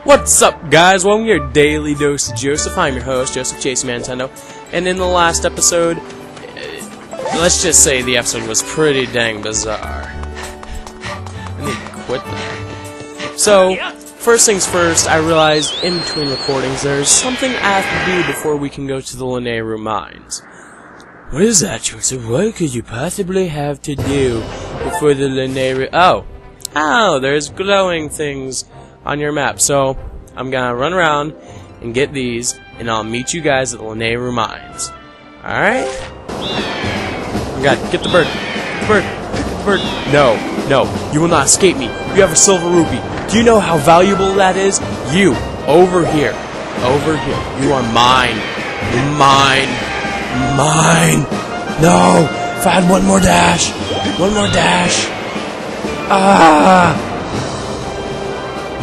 What's up, guys? Welcome to your daily dose of Joseph. I'm your host, Joseph Chase Nintendo. And in the last episode, let's just say the episode was pretty dang bizarre. I need to quit that. So, first things first, I realized in between recordings there's something I have to do before we can go to the Lanayru Mines. What is that, Joseph? What could you possibly have to do before the Lanayru... Oh, there's glowing things on your map. So, I'm gonna run around and get these, and I'll meet you guys at the Lanayru Mines. Alright? Oh my god, get the bird. Get the bird. Get the bird. No, you will not escape me. You have a silver rupee. Do you know how valuable that is? You, over here. Over here. You are mine. Mine. Mine. No! If I had one more dash. One more dash. Ah!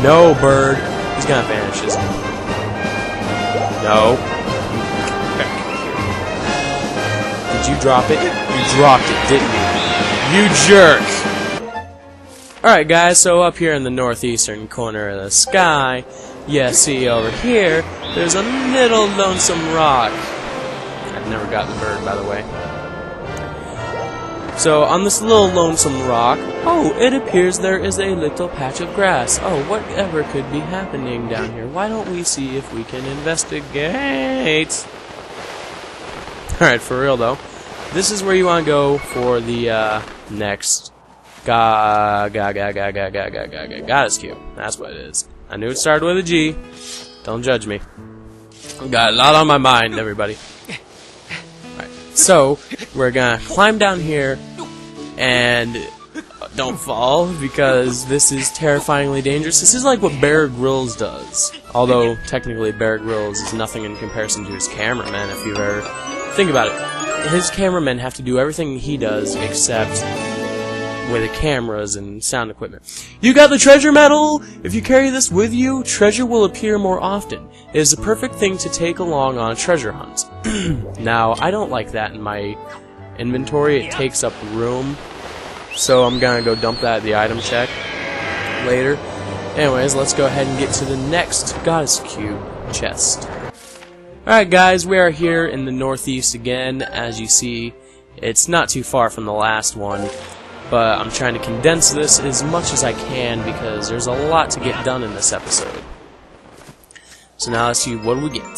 No, bird. He's gonna vanish, isn't he? No. Did you drop it? You dropped it, didn't you? You jerk! Alright, guys, so up here in the northeastern corner of the sky, you see over here, there's a little lonesome rock. I've never got the bird, by the way. So, on this little lonesome rock, oh, it appears there is a little patch of grass. Oh, whatever could be happening down here? Why don't we see if we can investigate? Alright, for real though, this is where you want to go for the, next goddess cube. That's what it is. I knew it started with a G. Don't judge me. Got a lot on my mind, everybody. So, we're gonna climb down here, and don't fall, because this is terrifyingly dangerous. This is like what Bear Grylls does. Although, technically, Bear Grylls is nothing in comparison to his cameraman, if you've ever... Think about it. His cameramen have to do everything he does, except with the cameras and sound equipment. You got the treasure medal! If you carry this with you, treasure will appear more often. It is the perfect thing to take along on a treasure hunt. Now, I don't like that in my inventory. It takes up room. So I'm gonna go dump that at the item check later. Anyways, let's go ahead and get to the next goddess cube chest. Alright guys, we are here in the northeast again. As you see, it's not too far from the last one. But I'm trying to condense this as much as I can because there's a lot to get done in this episode. So now let's see, what do we get?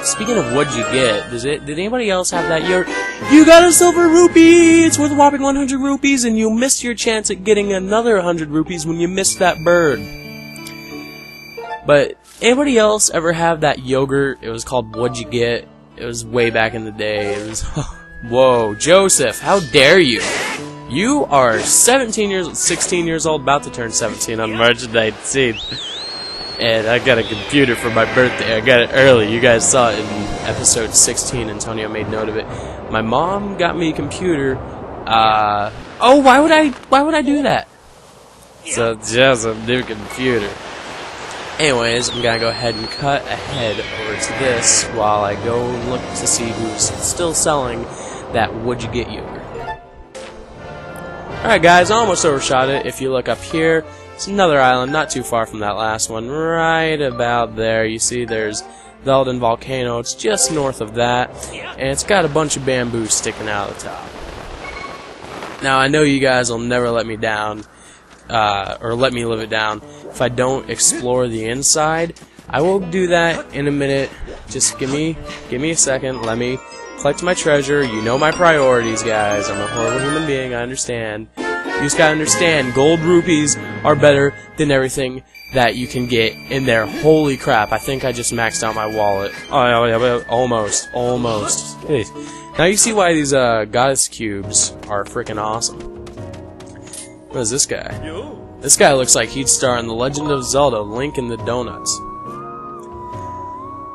Speaking of what you get, did anybody else have that? You got a silver rupee! It's worth a whopping 100 rupees, and you missed your chance at getting another 100 rupees when you missed that bird. But anybody else ever have that yogurt? It was called What'd You Get? It was way back in the day. It was... Whoa, Joseph, how dare you? You are 16 years old, about to turn 17 on March 19th. And I got a computer for my birthday. I got it early. You guys saw it in episode 16. Antonio made note of it. My mom got me a computer. Oh, why would I do that? So just a new computer. Anyways, I'm gonna go ahead and cut ahead over to this while I go look to see who's still selling that What'd You Get yogurt. Alright guys, I almost overshot it. If you look up here, it's another island not too far from that last one. Right about there, you see there's Zelda Volcano. It's just north of that, and it's got a bunch of bamboo sticking out of the top. Now I know you guys will never let me down, or let me live it down if I don't explore the inside. I will do that in a minute. Just give me a second. Let me collect my treasure. You know my priorities, guys. I'm a horrible human being. I understand. You just gotta understand, gold rupees are better than everything that you can get in there. Holy crap, I think I just maxed out my wallet. Oh, yeah, almost. Hey. Now you see why these goddess cubes are freaking awesome. What is this guy? This guy looks like he'd star in The Legend of Zelda, Link and the Donuts.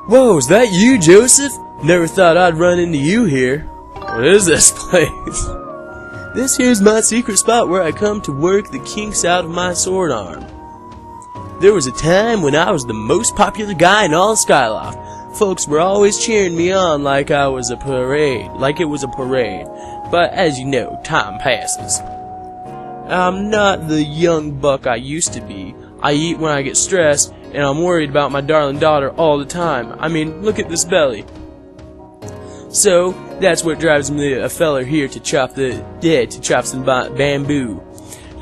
Whoa, is that you, Joseph? Never thought I'd run into you here. What is this place? This here's my secret spot where I come to work the kinks out of my sword arm. There was a time when I was the most popular guy in all of Skyloft. Folks were always cheering me on like it was a parade. But as you know, time passes. I'm not the young buck I used to be. I eat when I get stressed, and I'm worried about my darling daughter all the time. I mean, look at this belly. So, that's what drives me a feller here to chop some bamboo.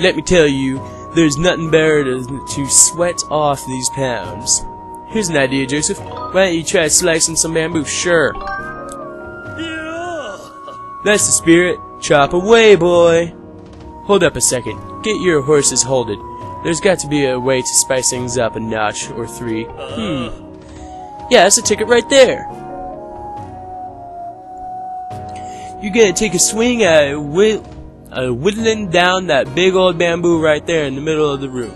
Let me tell you, there's nothing better to sweat off these pounds. Here's an idea, Joseph. Why don't you try slicing some bamboo? Sure. That's the spirit. Chop away, boy. Hold up a second. Get your horses holded. There's got to be a way to spice things up a notch or three. Yeah, that's a ticket right there. You're gonna take a swing at whittling down that big old bamboo right there in the middle of the room.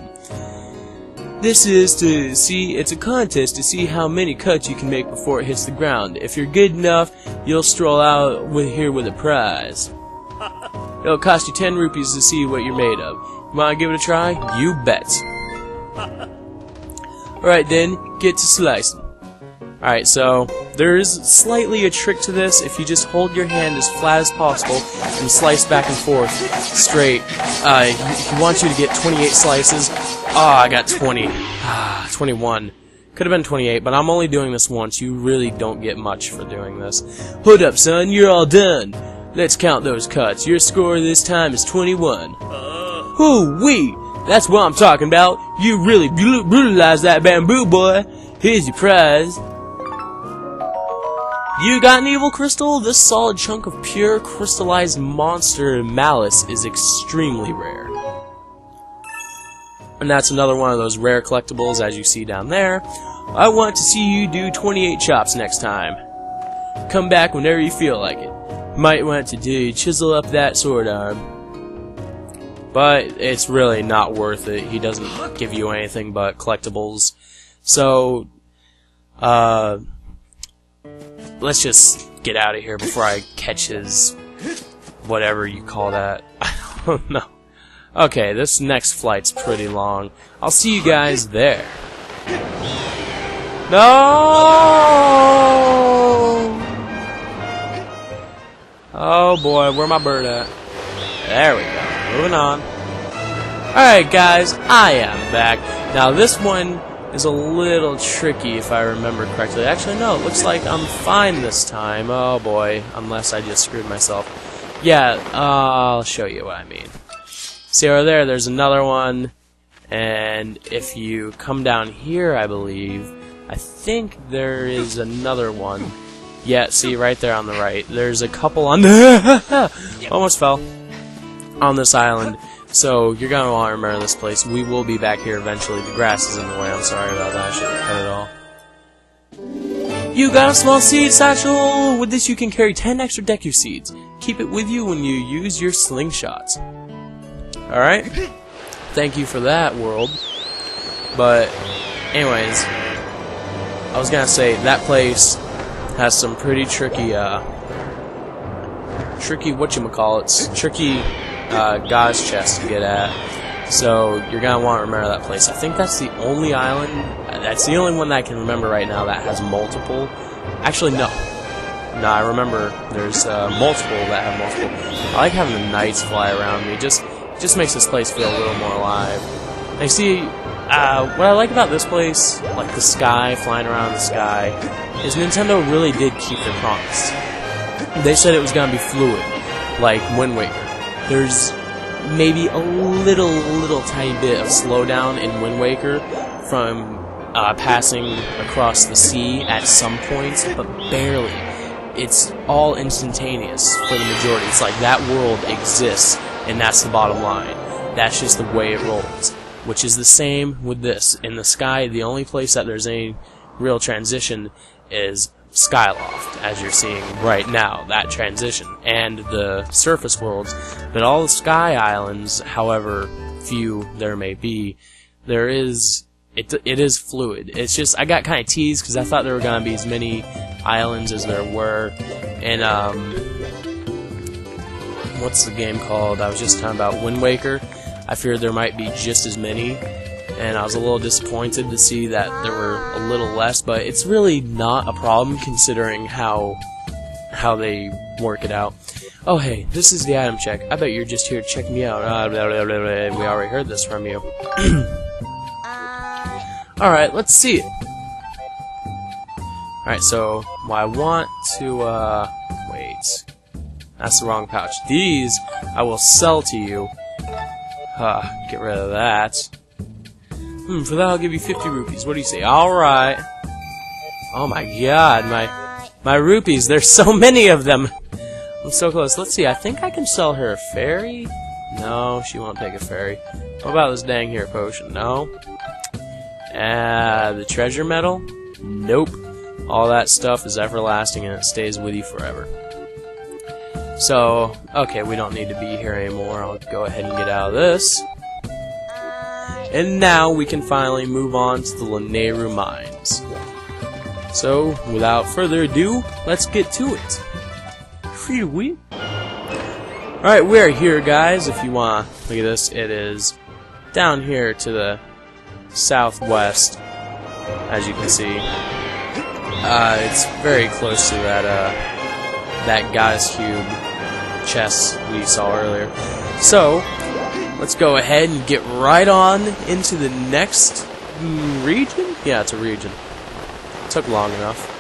This is to see, it's a contest to see how many cuts you can make before it hits the ground. If you're good enough, you'll stroll out here with a prize. It'll cost you 10 rupees to see what you're made of. You wanna give it a try? You bet. Alright then, get to slicing. Alright, so there is slightly a trick to this. If you just hold your hand as flat as possible and slice back and forth straight, he wants you to get 28 slices. I got 20. 21. Could have been 28, but I'm only doing this once. You really don't get much for doing this. Hold up, son. You're all done. Let's count those cuts. Your score this time is 21. Hoo-wee! That's what I'm talking about. You really brutalized that bamboo, boy. Here's your prize. You got an evil crystal? This solid chunk of pure crystallized monster malice is extremely rare. And that's another one of those rare collectibles, as you see down there. I want to see you do 28 chops next time. Come back whenever you feel like it. Might want to chisel up that sword arm. But it's really not worth it. He doesn't give you anything but collectibles. So, let's just get out of here before I catch his whatever you call that. I don't know. Okay, this next flight's pretty long. I'll see you guys there. No! Oh boy, where my bird at? There we go. Moving on. Alright guys, I am back. Now this one is a little tricky if I remember correctly. Actually, no, it looks like I'm fine this time. Oh boy, unless I just screwed myself. Yeah, I'll show you what I mean. See over there, there's another one, and if you come down here, I think there is another one. Yeah, see, right there on the right. There's a couple on the almost fell on this island. So you're gonna want to remember this place. We will be back here eventually. The grass is in the way. I'm sorry about that. I should have cut it all. You got a small seed satchel. With this, you can carry 10 extra Deku seeds. Keep it with you when you use your slingshots. All right. Thank you for that, world. But, anyways, I was gonna say that place has some pretty tricky whatchamacallits, tricky guy's chest to get at. So you're gonna want to remember that place. I think that's the only island. That's the only one that I can remember right now that has multiple. Actually, no. No, I remember there's multiple that have multiple. I like having the knights fly around me. Just makes this place feel a little more alive. And you see, what I like about this place, like the sky, flying around the sky, is Nintendo really did keep their promise. They said it was gonna be fluid, like Wind Waker. There's maybe a little tiny bit of slowdown in Wind Waker from passing across the sea at some points, but barely. It's all instantaneous for the majority. It's like that world exists, and that's the bottom line. That's just the way it rolls. Which is the same with this. In the sky, the only place that there's any real transition is Skyloft, as you're seeing right now, that transition, and the surface worlds. But all the sky islands, however few there may be, it is fluid. It's just, I got kind of teased because I thought there were going to be as many islands as there were. And, what's the game called? I was just talking about Wind Waker. I feared there might be just as many, and I was a little disappointed to see that there were a little less, but it's really not a problem considering how they work it out. Oh hey, this is the item check. I bet you're just here to check me out. We already heard this from you. Alright, let's see it. Alright, so I want to, wait. That's the wrong pouch. These I will sell to you. Get rid of that. For that I'll give you 50 rupees. What do you say? Alright. Oh my god, my rupees, there's so many of them. I'm so close. Let's see, I think I can sell her a fairy? No, she won't take a fairy. What about this dang hair potion? No. The treasure medal? Nope. All that stuff is everlasting and it stays with you forever. So, okay, we don't need to be here anymore. I'll go ahead and get out of this. And now we can finally move on to the Lanayru Mines. So, without further ado, let's get to it. Alright, we are here, guys. If you want to look at this, it is down here to the southwest, as you can see. It's very close to that Goddess Cube chest we saw earlier. So, let's go ahead and get right on into the next region? Yeah, it's a region. Took long enough.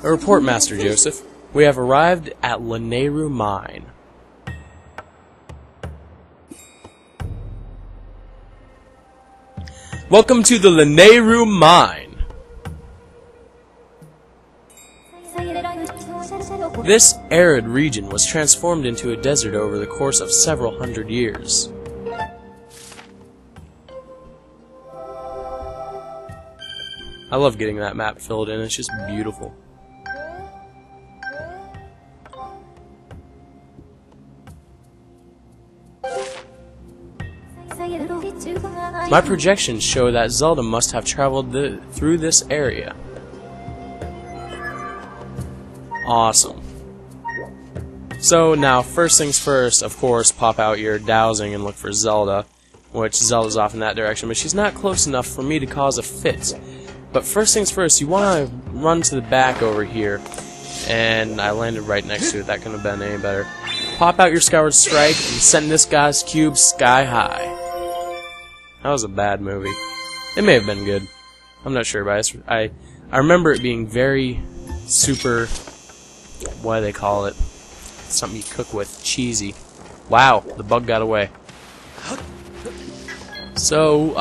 A report, Master Joseph. We have arrived at Lanayru Mine. Welcome to the Lanayru Mine. This arid region was transformed into a desert over the course of several hundred years. I love getting that map filled in, it's just beautiful. My projections show that Zelda must have traveled through this area. Awesome. So now, first things first, of course, pop out your dowsing and look for Zelda, which Zelda's off in that direction, but she's not close enough for me to cause a fit. But first things first, you want to run to the back over here, and I landed right next to it, that couldn't have been any better. Pop out your Skyward Strike and send this guy's cube sky high. That was a bad movie. It may have been good. I'm not sure, but I remember it being very super, what do they call it? Something you cook with, cheesy. Wow, the bug got away. So,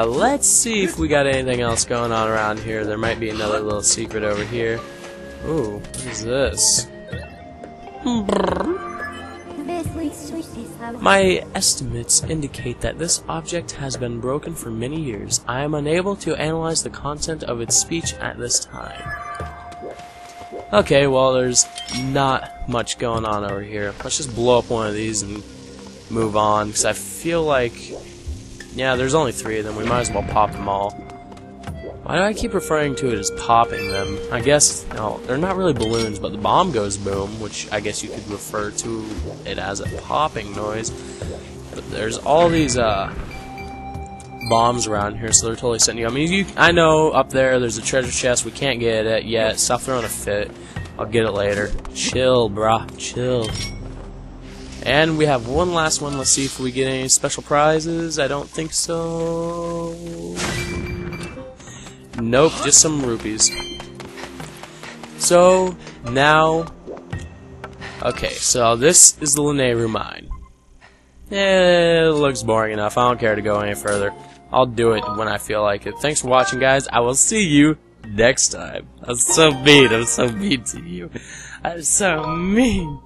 let's see if we got anything else going on around here. There might be another little secret over here. Ooh, what is this? My estimates indicate that this object has been broken for many years. I am unable to analyze the content of its speech at this time. Okay, well, there's not much going on over here. Let's just blow up one of these and move on, because I feel like... yeah, there's only 3 of them. We might as well pop them all. Why do I keep referring to it as popping them? I guess, no, they're not really balloons, but the bomb goes boom, which I guess you could refer to it as a popping noise. But there's all these bombs around here, so they're totally setting you up. I mean, I know up there there's a treasure chest. We can't get it yet. Stop throwing a fit. I'll get it later. Chill, brah. Chill. And we have one last one. Let's see if we get any special prizes. I don't think so. Nope, just some rupees. So, now... okay, so this is the Lanayru Mine. It looks boring enough. I don't care to go any further. I'll do it when I feel like it. Thanks for watching, guys. I will see you next time. I'm so mean. I'm so mean to you. I'm so mean.